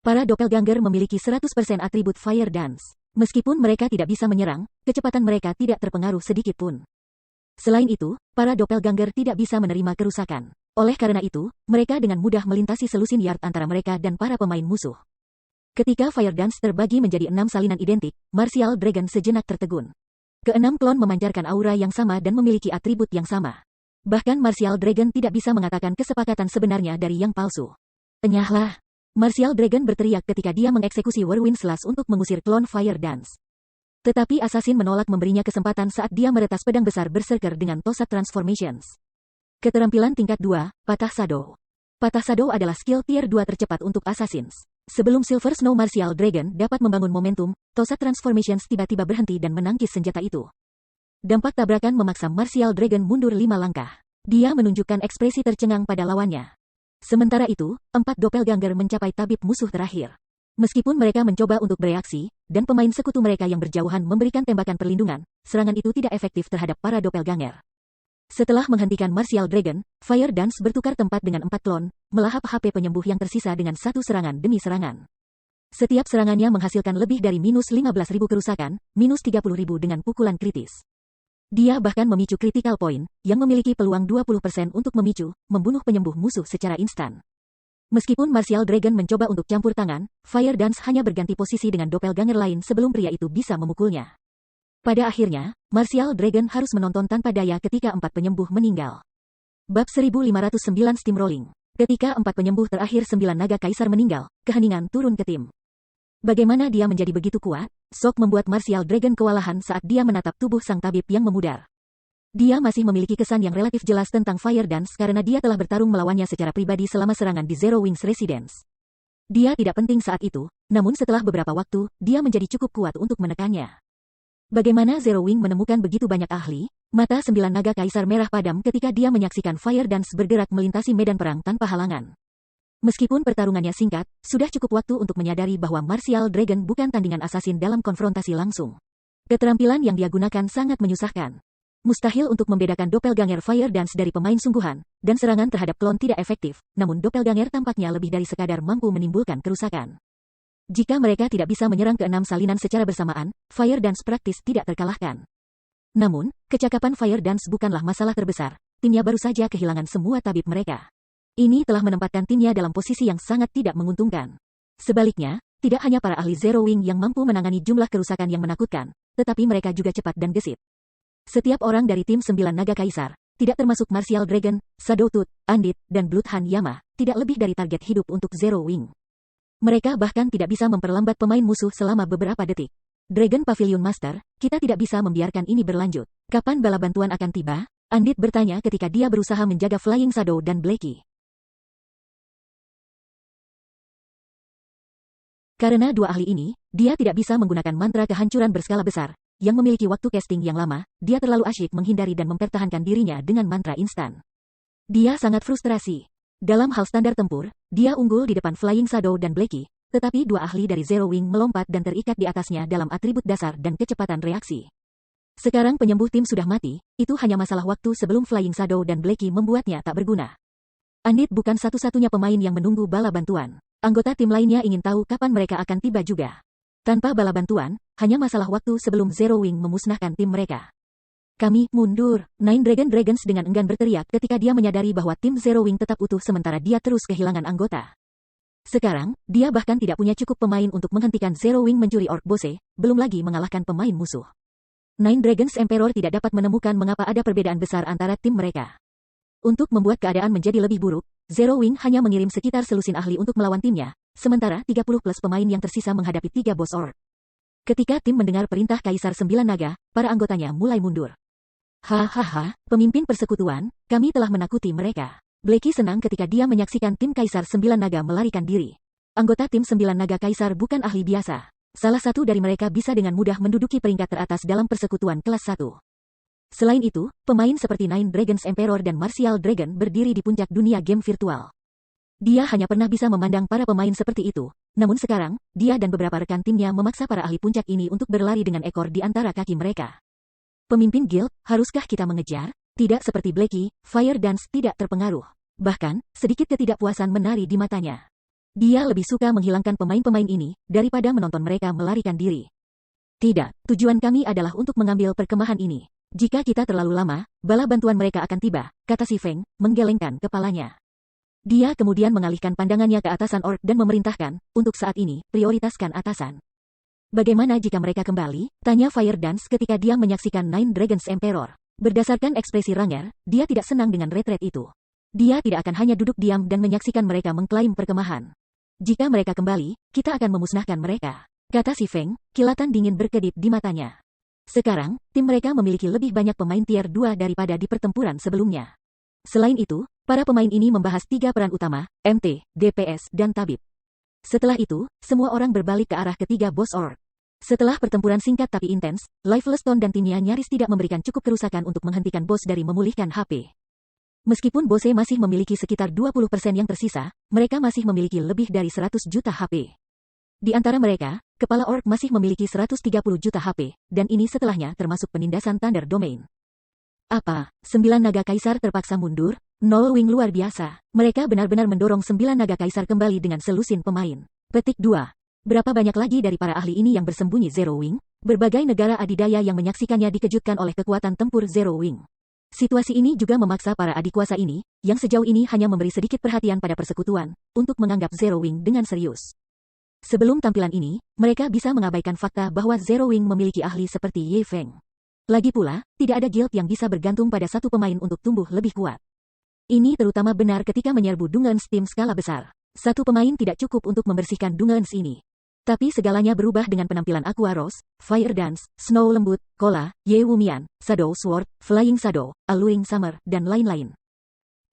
Para doppelganger memiliki 100% atribut Fire Dance. Meskipun mereka tidak bisa menyerang, kecepatan mereka tidak terpengaruh sedikit pun. Selain itu, para doppelganger tidak bisa menerima kerusakan. Oleh karena itu, mereka dengan mudah melintasi selusin yard antara mereka dan para pemain musuh. Ketika Fire Dance terbagi menjadi 6 salinan identik, Martial Dragon sejenak tertegun. Keenam klon memancarkan aura yang sama dan memiliki atribut yang sama. Bahkan Martial Dragon tidak bisa mengatakan kesepakatan sebenarnya dari yang palsu. Enyahlah! Martial Dragon berteriak ketika dia mengeksekusi Whirlwind Slash untuk mengusir klon Fire Dance. Tetapi Assassin menolak memberinya kesempatan saat dia meretas pedang besar berserker dengan Tosat Transformations. Keterampilan tingkat 2, Patah Shadow. Patah Shadow adalah skill tier 2 tercepat untuk Assassins. Sebelum Silver Snow Martial Dragon dapat membangun momentum, Tosat Transformations tiba-tiba berhenti dan menangkis senjata itu. Dampak tabrakan memaksa Martial Dragon mundur 5 langkah. Dia menunjukkan ekspresi tercengang pada lawannya. Sementara itu, 4 doppelganger mencapai tabib musuh terakhir. Meskipun mereka mencoba untuk bereaksi, dan pemain sekutu mereka yang berjauhan memberikan tembakan perlindungan, serangan itu tidak efektif terhadap para doppelganger. Setelah menghentikan Martial Dragon, Fire Dance bertukar tempat dengan 4 klon, melahap HP penyembuh yang tersisa dengan satu serangan demi serangan. Setiap serangannya menghasilkan lebih dari minus 15.000 kerusakan, minus 30.000 dengan pukulan kritis. Dia bahkan memicu critical point, yang memiliki peluang 20% untuk membunuh penyembuh musuh secara instan. Meskipun Martial Dragon mencoba untuk campur tangan, Fire Dance hanya berganti posisi dengan doppelganger lain sebelum pria itu bisa memukulnya. Pada akhirnya, Martial Dragon harus menonton tanpa daya ketika 4 penyembuh meninggal. Bab 1509 Steamrolling. Ketika 4 penyembuh terakhir 9 naga kaisar meninggal, keheningan turun ke tim. Bagaimana dia menjadi begitu kuat? Shock membuat Martial Dragon kewalahan saat dia menatap tubuh sang tabib yang memudar. Dia masih memiliki kesan yang relatif jelas tentang Fire Dance karena dia telah bertarung melawannya secara pribadi selama serangan di Zero Wings Residence. Dia tidak penting saat itu, namun setelah beberapa waktu, dia menjadi cukup kuat untuk menekannya. Bagaimana Zero Wing menemukan begitu banyak ahli? Mata 9 naga kaisar merah padam ketika dia menyaksikan Fire Dance bergerak melintasi medan perang tanpa halangan. Meskipun pertarungannya singkat, sudah cukup waktu untuk menyadari bahwa Martial Dragon bukan tandingan assassin dalam konfrontasi langsung. Keterampilan yang dia gunakan sangat menyusahkan. Mustahil untuk membedakan doppelganger Fire Dance dari pemain sungguhan, dan serangan terhadap klon tidak efektif, namun doppelganger tampaknya lebih dari sekadar mampu menimbulkan kerusakan. Jika mereka tidak bisa menyerang ke-6 salinan secara bersamaan, Fire Dance praktis tidak terkalahkan. Namun, kecakapan Fire Dance bukanlah masalah terbesar, timnya baru saja kehilangan semua tabib mereka. Ini telah menempatkan timnya dalam posisi yang sangat tidak menguntungkan. Sebaliknya, tidak hanya para ahli Zero Wing yang mampu menangani jumlah kerusakan yang menakutkan, tetapi mereka juga cepat dan gesit. Setiap orang dari tim 9 naga kaisar, tidak termasuk Martial Dragon, Shadow Tooth, Andit, dan Bloodhound Yama, tidak lebih dari target hidup untuk Zero Wing. Mereka bahkan tidak bisa memperlambat pemain musuh selama beberapa detik. Dragon Pavilion Master, kita tidak bisa membiarkan ini berlanjut. Kapan bala bantuan akan tiba? Andit bertanya ketika dia berusaha menjaga Flying Shadow dan Blackie. Karena dua ahli ini, dia tidak bisa menggunakan mantra kehancuran berskala besar, yang memiliki waktu casting yang lama, dia terlalu asyik menghindari dan mempertahankan dirinya dengan mantra instan. Dia sangat frustrasi. Dalam hal standar tempur, dia unggul di depan Flying Shadow dan Blackie, tetapi dua ahli dari Zero Wing melompat dan terikat di atasnya dalam atribut dasar dan kecepatan reaksi. Sekarang penyembuh tim sudah mati, itu hanya masalah waktu sebelum Flying Shadow dan Blackie membuatnya tak berguna. Andit bukan satu-satunya pemain yang menunggu bala bantuan. Anggota tim lainnya ingin tahu kapan mereka akan tiba juga. Tanpa bala bantuan, hanya masalah waktu sebelum Zero Wing memusnahkan tim mereka. Kami mundur. Nine Dragons dengan enggan berteriak ketika dia menyadari bahwa tim Zero Wing tetap utuh sementara dia terus kehilangan anggota. Sekarang, dia bahkan tidak punya cukup pemain untuk menghentikan Zero Wing mencuri Orc Bose, belum lagi mengalahkan pemain musuh. Nine Dragons Emperor tidak dapat menemukan mengapa ada perbedaan besar antara tim mereka. Untuk membuat keadaan menjadi lebih buruk, Zero Wing hanya mengirim sekitar selusin ahli untuk melawan timnya, sementara 30 plus pemain yang tersisa menghadapi 3 bos Orc. Ketika tim mendengar perintah Kaisar Sembilan Naga, para anggotanya mulai mundur. Hahaha, pemimpin persekutuan, kami telah menakuti mereka. Blackie senang ketika dia menyaksikan tim Kaisar Sembilan Naga melarikan diri. Anggota tim Sembilan Naga Kaisar bukan ahli biasa. Salah satu dari mereka bisa dengan mudah menduduki peringkat teratas dalam persekutuan kelas 1. Selain itu, pemain seperti Nine Dragons Emperor dan Martial Dragon berdiri di puncak dunia game virtual. Dia hanya pernah bisa memandang para pemain seperti itu, namun sekarang, dia dan beberapa rekan timnya memaksa para ahli puncak ini untuk berlari dengan ekor di antara kaki mereka. Pemimpin guild, haruskah kita mengejar? Tidak seperti Blackie, Fire Dance tidak terpengaruh. Bahkan, sedikit ketidakpuasan menari di matanya. Dia lebih suka menghilangkan pemain-pemain ini, daripada menonton mereka melarikan diri. Tidak, tujuan kami adalah untuk mengambil perkemahan ini. Jika kita terlalu lama, bala bantuan mereka akan tiba, kata si Feng, menggelengkan kepalanya. Dia kemudian mengalihkan pandangannya ke atasan Orc dan memerintahkan, untuk saat ini, prioritaskan atasan. Bagaimana jika mereka kembali? Tanya Fire Dance ketika dia menyaksikan Nine Dragons Emperor. Berdasarkan ekspresi Ranger, dia tidak senang dengan retret itu. Dia tidak akan hanya duduk diam dan menyaksikan mereka mengklaim perkemahan. Jika mereka kembali, kita akan memusnahkan mereka, kata si Feng, kilatan dingin berkedip di matanya. Sekarang, tim mereka memiliki lebih banyak pemain tier 2 daripada di pertempuran sebelumnya. Selain itu, para pemain ini membahas 3 peran utama, MT, DPS, dan Tabib. Setelah itu, semua orang berbalik ke arah ketiga bos Orc. Setelah pertempuran singkat tapi intens, Lifeless Stone dan timnya nyaris tidak memberikan cukup kerusakan untuk menghentikan bos dari memulihkan HP. Meskipun Bose masih memiliki sekitar 20% yang tersisa, mereka masih memiliki lebih dari 100 juta HP. Di antara mereka, kepala Orc masih memiliki 130 juta HP, dan ini setelahnya termasuk penindasan Thunder Domain. Apa? 9 naga kaisar terpaksa mundur? Nol Wing luar biasa. Mereka benar-benar mendorong 9 naga kaisar kembali dengan selusin pemain. Petik 2. Berapa banyak lagi dari para ahli ini yang bersembunyi Zero Wing? Berbagai negara adidaya yang menyaksikannya dikejutkan oleh kekuatan tempur Zero Wing. Situasi ini juga memaksa para adikuasa ini, yang sejauh ini hanya memberi sedikit perhatian pada persekutuan, untuk menganggap Zero Wing dengan serius. Sebelum tampilan ini, mereka bisa mengabaikan fakta bahwa Zero Wing memiliki ahli seperti Ye Feng. Lagi pula, tidak ada guild yang bisa bergantung pada satu pemain untuk tumbuh lebih kuat. Ini terutama benar ketika menyerbu Dungeons tim skala besar. Satu pemain tidak cukup untuk membersihkan Dungeons ini. Tapi segalanya berubah dengan penampilan Aqua Rose, Fire Dance, Snow Lembut, Kola, Ye Wumian, Shadow Sword, Flying Shadow, Alluring Summer, dan lain-lain.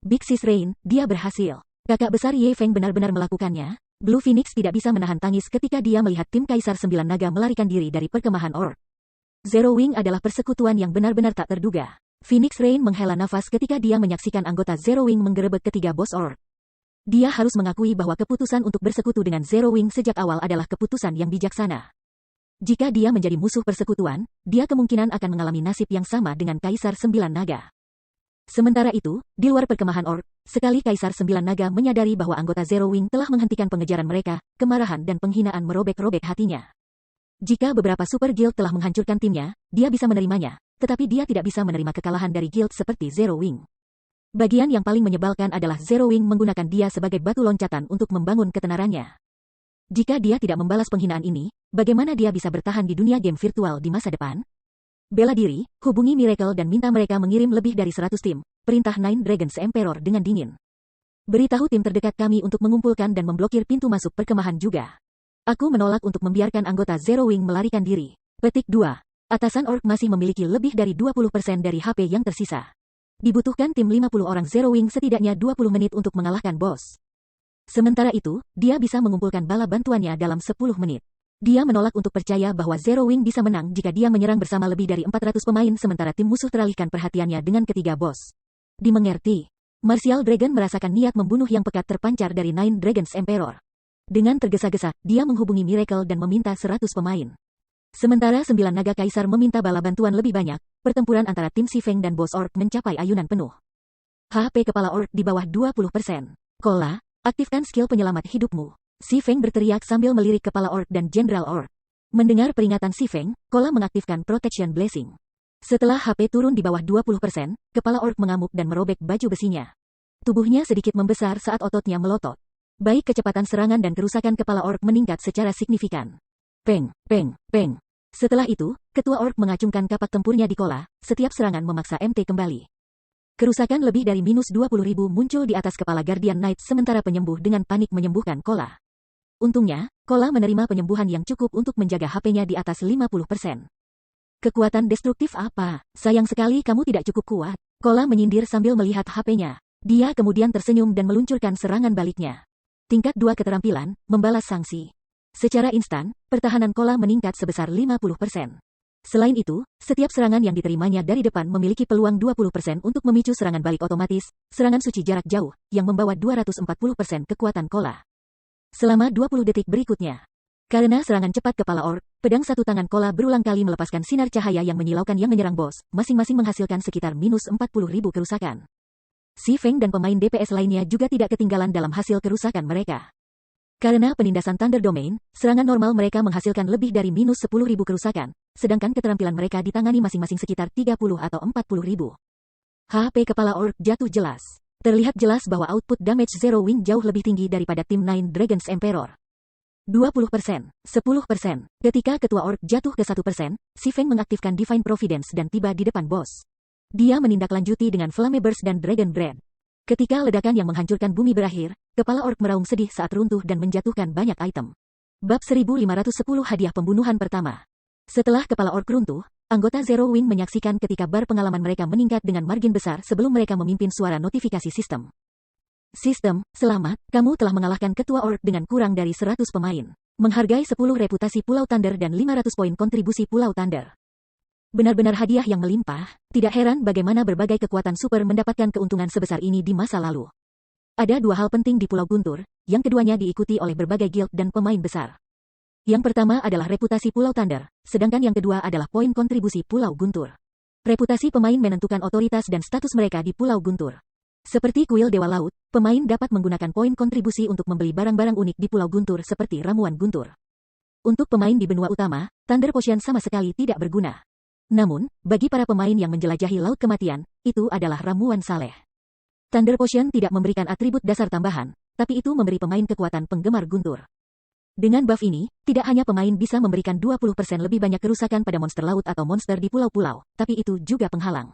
Big Sis Rain, dia berhasil. Kakak besar Ye Feng benar-benar melakukannya. Blue Phoenix tidak bisa menahan tangis ketika dia melihat tim Kaisar Sembilan Naga melarikan diri dari perkemahan Orc. Zero Wing adalah persekutuan yang benar-benar tak terduga. Phoenix Rain menghela nafas ketika dia menyaksikan anggota Zero Wing menggerebek ketiga bos Orc. Dia harus mengakui bahwa keputusan untuk bersekutu dengan Zero Wing sejak awal adalah keputusan yang bijaksana. Jika dia menjadi musuh persekutuan, dia kemungkinan akan mengalami nasib yang sama dengan Kaisar Sembilan Naga. Sementara itu, di luar perkemahan Orc, sekali Kaisar Sembilan Naga menyadari bahwa anggota Zero Wing telah menghentikan pengejaran mereka, kemarahan dan penghinaan merobek-robek hatinya. Jika beberapa super guild telah menghancurkan timnya, dia bisa menerimanya, tetapi dia tidak bisa menerima kekalahan dari guild seperti Zero Wing. Bagian yang paling menyebalkan adalah Zero Wing menggunakan dia sebagai batu loncatan untuk membangun ketenarannya. Jika dia tidak membalas penghinaan ini, bagaimana dia bisa bertahan di dunia game virtual di masa depan? Bela diri, hubungi Miracle dan minta mereka mengirim lebih dari 100 tim, perintah Nine Dragons Emperor dengan dingin. Beritahu tim terdekat kami untuk mengumpulkan dan memblokir pintu masuk perkemahan juga. Aku menolak untuk membiarkan anggota Zero Wing melarikan diri. Petik 2. Atasan Orc masih memiliki lebih dari 20% dari HP yang tersisa. Dibutuhkan tim 50 orang Zero Wing setidaknya 20 menit untuk mengalahkan bos. Sementara itu, dia bisa mengumpulkan bala bantuannya dalam 10 menit. Dia menolak untuk percaya bahwa Zero Wing bisa menang jika dia menyerang bersama lebih dari 400 pemain sementara tim musuh teralihkan perhatiannya dengan ketiga bos. Dimengerti. Martial Dragon merasakan niat membunuh yang pekat terpancar dari Nine Dragons Emperor. Dengan tergesa-gesa, dia menghubungi Miracle dan meminta 100 pemain. Sementara 9 naga kaisar meminta bala bantuan lebih banyak, pertempuran antara tim Si Feng dan bos Orc mencapai ayunan penuh. HP kepala orc di bawah 20%. Kola, aktifkan skill penyelamat hidupmu. Si Feng berteriak sambil melirik kepala orc dan Jenderal Orc. Mendengar peringatan si Feng, Kola mengaktifkan Protection Blessing. Setelah HP turun di bawah 20%, kepala orc mengamuk dan merobek baju besinya. Tubuhnya sedikit membesar saat ototnya melotot. Baik kecepatan serangan dan kerusakan kepala orc meningkat secara signifikan. Peng, peng, peng. Setelah itu, ketua orc mengacungkan kapak tempurnya di Kola, setiap serangan memaksa MT kembali. Kerusakan lebih dari minus 20.000 muncul di atas kepala Guardian Knight sementara penyembuh dengan panik menyembuhkan Kola. Untungnya, Kola menerima penyembuhan yang cukup untuk menjaga HP-nya di atas 50%. Kekuatan destruktif apa? Sayang sekali kamu tidak cukup kuat. Kola menyindir sambil melihat HP-nya. Dia kemudian tersenyum dan meluncurkan serangan baliknya. Tingkat 2 keterampilan, membalas sanksi. Secara instan, pertahanan Kola meningkat sebesar 50%. Selain itu, setiap serangan yang diterimanya dari depan memiliki peluang 20% untuk memicu serangan balik otomatis, serangan suci jarak jauh, yang membawa 240% kekuatan Kola. Selama 20 detik berikutnya, karena serangan cepat kepala orc, pedang satu tangan Kola berulang kali melepaskan sinar cahaya yang menyilaukan yang menyerang bos, masing-masing menghasilkan sekitar minus 40.000 kerusakan. Si Feng dan pemain DPS lainnya juga tidak ketinggalan dalam hasil kerusakan mereka. Karena penindasan Thunder Domain, serangan normal mereka menghasilkan lebih dari minus 10.000 kerusakan, sedangkan keterampilan mereka ditangani masing-masing sekitar 30 atau 40.000. HP kepala orc jatuh jelas. Terlihat jelas bahwa output damage Zero Wing jauh lebih tinggi daripada tim Nine Dragons Emperor. 20%, 10%. Ketika ketua orc jatuh ke 1%, si Feng mengaktifkan Divine Providence dan tiba di depan bos. Dia menindaklanjuti dengan Flame Burst dan Dragon Bread. Ketika ledakan yang menghancurkan bumi berakhir, kepala orc meraung sedih saat runtuh dan menjatuhkan banyak item. Bab 1510 hadiah pembunuhan pertama. Setelah kepala orc runtuh, anggota Zero Wing menyaksikan ketika bar pengalaman mereka meningkat dengan margin besar sebelum mereka memimpin suara notifikasi sistem. Sistem, selamat, kamu telah mengalahkan ketua orc dengan kurang dari 100 pemain. Menghargai 10 reputasi Pulau Thunder dan 500 poin kontribusi Pulau Thunder. Benar-benar hadiah yang melimpah, tidak heran bagaimana berbagai kekuatan super mendapatkan keuntungan sebesar ini di masa lalu. Ada dua hal penting di Pulau Guntur, yang keduanya diikuti oleh berbagai guild dan pemain besar. Yang pertama adalah reputasi Pulau Thunder, sedangkan yang kedua adalah poin kontribusi Pulau Guntur. Reputasi pemain menentukan otoritas dan status mereka di Pulau Guntur. Seperti kuil Dewa Laut, pemain dapat menggunakan poin kontribusi untuk membeli barang-barang unik di Pulau Guntur seperti ramuan guntur. Untuk pemain di benua utama, Thunder Potion sama sekali tidak berguna. Namun, bagi para pemain yang menjelajahi Laut Kematian, itu adalah ramuan saleh. Thunder Potion tidak memberikan atribut dasar tambahan, tapi itu memberi pemain kekuatan penggemar guntur. Dengan buff ini, tidak hanya pemain bisa memberikan 20% lebih banyak kerusakan pada monster laut atau monster di pulau-pulau, tapi itu juga penghalang.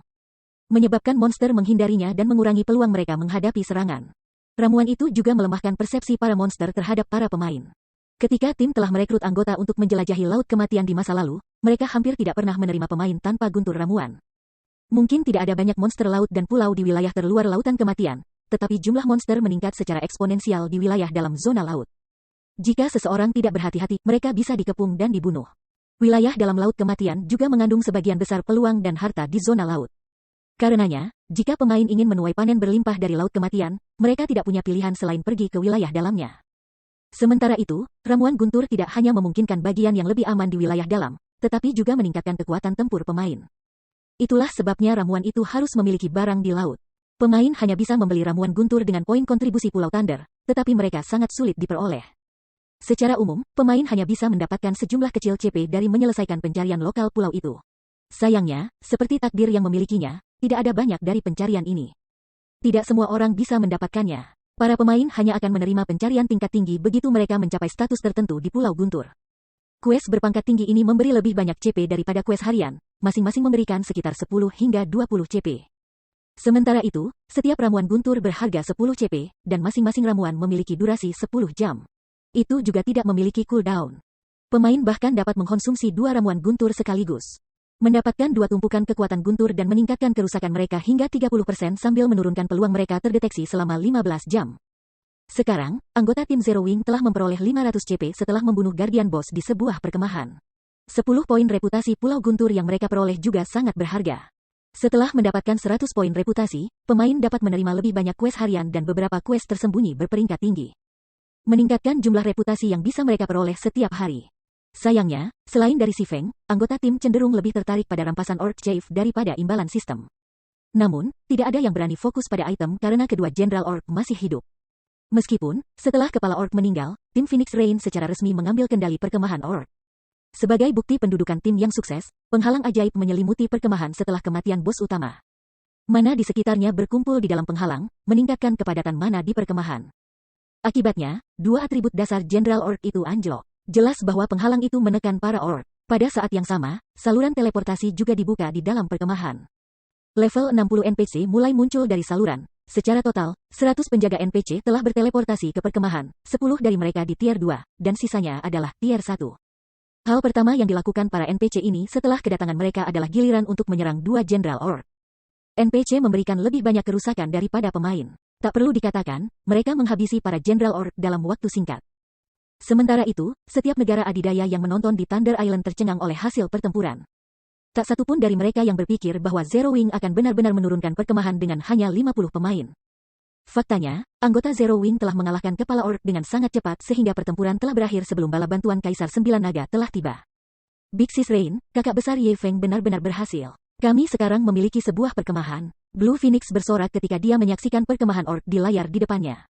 Menyebabkan monster menghindarinya dan mengurangi peluang mereka menghadapi serangan. Ramuan itu juga melemahkan persepsi para monster terhadap para pemain. Ketika tim telah merekrut anggota untuk menjelajahi Laut Kematian di masa lalu, mereka hampir tidak pernah menerima pemain tanpa guntur ramuan. Mungkin tidak ada banyak monster laut dan pulau di wilayah terluar Lautan Kematian, tetapi jumlah monster meningkat secara eksponensial di wilayah dalam zona laut. Jika seseorang tidak berhati-hati, mereka bisa dikepung dan dibunuh. Wilayah dalam Laut Kematian juga mengandung sebagian besar peluang dan harta di zona laut. Karenanya, jika pemain ingin menuai panen berlimpah dari Laut Kematian, mereka tidak punya pilihan selain pergi ke wilayah dalamnya. Sementara itu, ramuan guntur tidak hanya memungkinkan bagian yang lebih aman di wilayah dalam, tetapi juga meningkatkan kekuatan tempur pemain. Itulah sebabnya ramuan itu harus memiliki barang di laut. Pemain hanya bisa membeli ramuan guntur dengan poin kontribusi Pulau Thunder, tetapi mereka sangat sulit diperoleh. Secara umum, pemain hanya bisa mendapatkan sejumlah kecil CP dari menyelesaikan pencarian lokal pulau itu. Sayangnya, seperti takdir yang memilikinya, tidak ada banyak dari pencarian ini. Tidak semua orang bisa mendapatkannya. Para pemain hanya akan menerima pencarian tingkat tinggi begitu mereka mencapai status tertentu di Pulau Guntur. Quest berpangkat tinggi ini memberi lebih banyak CP daripada quest harian, masing-masing memberikan sekitar 10 hingga 20 CP. Sementara itu, setiap ramuan guntur berharga 10 CP, dan masing-masing ramuan memiliki durasi 10 jam. Itu juga tidak memiliki cooldown. Pemain bahkan dapat mengkonsumsi 2 ramuan guntur sekaligus. Mendapatkan 2 tumpukan kekuatan guntur dan meningkatkan kerusakan mereka hingga 30% sambil menurunkan peluang mereka terdeteksi selama 15 jam. Sekarang, anggota tim Zero Wing telah memperoleh 500 CP setelah membunuh Guardian Boss di sebuah perkemahan. 10 poin reputasi Pulau Guntur yang mereka peroleh juga sangat berharga. Setelah mendapatkan 100 poin reputasi, pemain dapat menerima lebih banyak quest harian dan beberapa quest tersembunyi berperingkat tinggi. Meningkatkan jumlah reputasi yang bisa mereka peroleh setiap hari. Sayangnya, selain dari si Feng, anggota tim cenderung lebih tertarik pada rampasan Orc Chief daripada imbalan sistem. Namun, tidak ada yang berani fokus pada item karena kedua Jenderal Orc masih hidup. Meskipun, setelah kepala Orc meninggal, tim Phoenix Rain secara resmi mengambil kendali perkemahan Orc. Sebagai bukti pendudukan tim yang sukses, penghalang ajaib menyelimuti perkemahan setelah kematian bos utama. Mana di sekitarnya berkumpul di dalam penghalang, meningkatkan kepadatan mana di perkemahan. Akibatnya, dua atribut dasar Jenderal Orc itu anjlok. Jelas bahwa penghalang itu menekan para Orc. Pada saat yang sama, saluran teleportasi juga dibuka di dalam perkemahan. Level 60 NPC mulai muncul dari saluran. Secara total, 100 penjaga NPC telah berteleportasi ke perkemahan, 10 dari mereka di tier 2, dan sisanya adalah tier 1. Hal pertama yang dilakukan para NPC ini setelah kedatangan mereka adalah giliran untuk menyerang dua Jenderal Orc. NPC memberikan lebih banyak kerusakan daripada pemain. Tak perlu dikatakan, mereka menghabisi para Jenderal Orc dalam waktu singkat. Sementara itu, setiap negara adidaya yang menonton di Thunder Island tercengang oleh hasil pertempuran. Tak satu pun dari mereka yang berpikir bahwa Zero Wing akan benar-benar menurunkan perkemahan dengan hanya 50 pemain. Faktanya, anggota Zero Wing telah mengalahkan kepala Orc dengan sangat cepat sehingga pertempuran telah berakhir sebelum bala bantuan Kaisar 9 Naga telah tiba. Big Sis Rain, kakak besar Ye Feng benar-benar berhasil. Kami sekarang memiliki sebuah perkemahan. Blue Phoenix bersorak ketika dia menyaksikan perkemahan Orc di layar di depannya.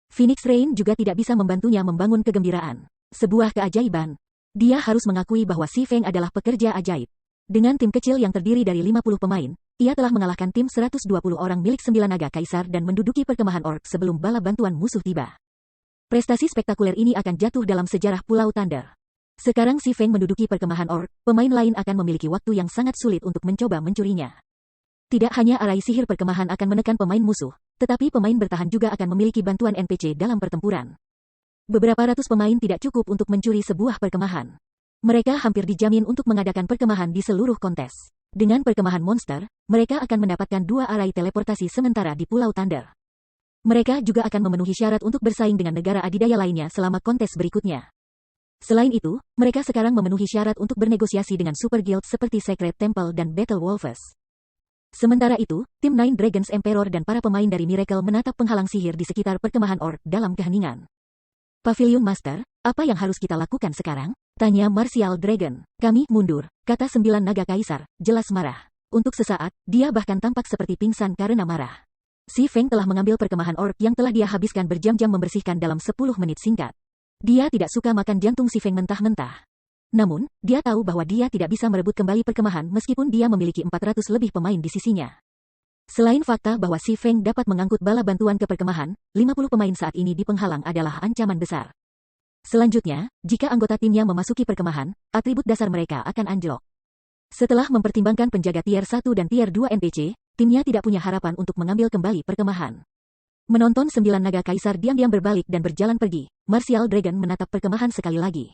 Phoenix Rain juga tidak bisa membantunya membangun kegembiraan. Sebuah keajaiban. Dia harus mengakui bahwa Si Feng adalah pekerja ajaib. Dengan tim kecil yang terdiri dari 50 pemain, ia telah mengalahkan tim 120 orang milik 9 Naga Kaisar dan menduduki perkemahan Orc sebelum bala bantuan musuh tiba. Prestasi spektakuler ini akan jatuh dalam sejarah Pulau Thunder. Sekarang Si Feng menduduki perkemahan Orc, pemain lain akan memiliki waktu yang sangat sulit untuk mencoba mencurinya. Tidak hanya arai sihir perkemahan akan menekan pemain musuh, tetapi pemain bertahan juga akan memiliki bantuan NPC dalam pertempuran. Beberapa ratus pemain tidak cukup untuk mencuri sebuah perkemahan. Mereka hampir dijamin untuk mengadakan perkemahan di seluruh kontes. Dengan perkemahan monster, mereka akan mendapatkan 2 arai teleportasi sementara di Pulau Thunder. Mereka juga akan memenuhi syarat untuk bersaing dengan negara adidaya lainnya selama kontes berikutnya. Selain itu, mereka sekarang memenuhi syarat untuk bernegosiasi dengan super guild seperti Secret Temple dan Battle Wolves. Sementara itu, tim Nine Dragons Emperor dan para pemain dari Miracle menatap penghalang sihir di sekitar perkemahan Orc dalam keheningan. Pavilion Master, apa yang harus kita lakukan sekarang? Tanya Martial Dragon. Kami mundur, kata 9 Naga Kaisar, jelas marah. Untuk sesaat, dia bahkan tampak seperti pingsan karena marah. Si Feng telah mengambil perkemahan Orc yang telah dia habiskan berjam-jam membersihkan dalam 10 menit singkat. Dia tidak suka makan jantung Si Feng mentah-mentah. Namun, dia tahu bahwa dia tidak bisa merebut kembali perkemahan meskipun dia memiliki 400 lebih pemain di sisinya. Selain fakta bahwa Si Feng dapat mengangkut bala bantuan ke perkemahan, 50 pemain saat ini di penghalang adalah ancaman besar. Selanjutnya, jika anggota timnya memasuki perkemahan, atribut dasar mereka akan anjlok. Setelah mempertimbangkan penjaga tier 1 dan tier 2 NPC, timnya tidak punya harapan untuk mengambil kembali perkemahan. Menonton 9 Naga Kaisar diam-diam berbalik dan berjalan pergi, Martial Dragon menatap perkemahan sekali lagi.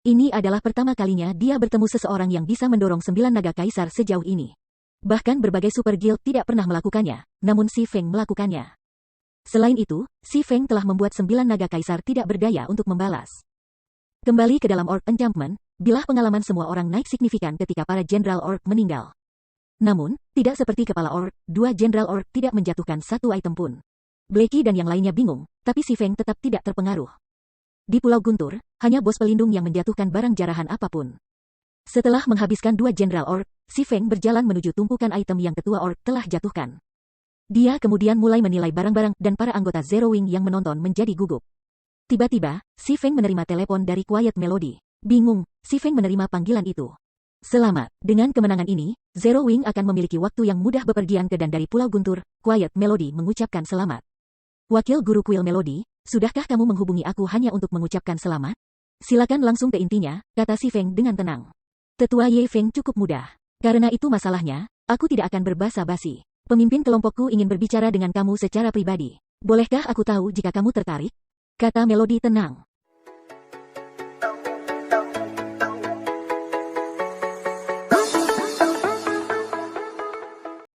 Ini adalah pertama kalinya dia bertemu seseorang yang bisa mendorong 9 Naga Kaisar sejauh ini. Bahkan berbagai super guild tidak pernah melakukannya, namun Si Feng melakukannya. Selain itu, Si Feng telah membuat 9 Naga Kaisar tidak berdaya untuk membalas. Kembali ke dalam Orc Enchantment, bilah pengalaman semua orang naik signifikan ketika para Jenderal Orc meninggal. Namun, tidak seperti kepala Orc, 2 Jenderal Orc tidak menjatuhkan satu item pun. Blackie dan yang lainnya bingung, tapi Si Feng tetap tidak terpengaruh. Di Pulau Guntur, hanya bos pelindung yang menjatuhkan barang jarahan apapun. Setelah menghabiskan 2 Jenderal Orc, Si Feng berjalan menuju tumpukan item yang ketua Orc telah jatuhkan. Dia kemudian mulai menilai barang-barang dan para anggota Zero Wing yang menonton menjadi gugup. Tiba-tiba, Si Feng menerima telepon dari Quiet Melody. Bingung, Si Feng menerima panggilan itu. Selamat, dengan kemenangan ini, Zero Wing akan memiliki waktu yang mudah bepergian ke dan dari Pulau Guntur. Quiet Melody mengucapkan selamat. Wakil Guru Quill Melody, sudahkah kamu menghubungi aku hanya untuk mengucapkan selamat? Silakan langsung ke intinya, kata Si Feng dengan tenang. Tetua Ye Feng cukup mudah. Karena itu masalahnya, aku tidak akan berbasa-basi. Pemimpin kelompokku ingin berbicara dengan kamu secara pribadi. Bolehkah aku tahu jika kamu tertarik? Kata Melody tenang.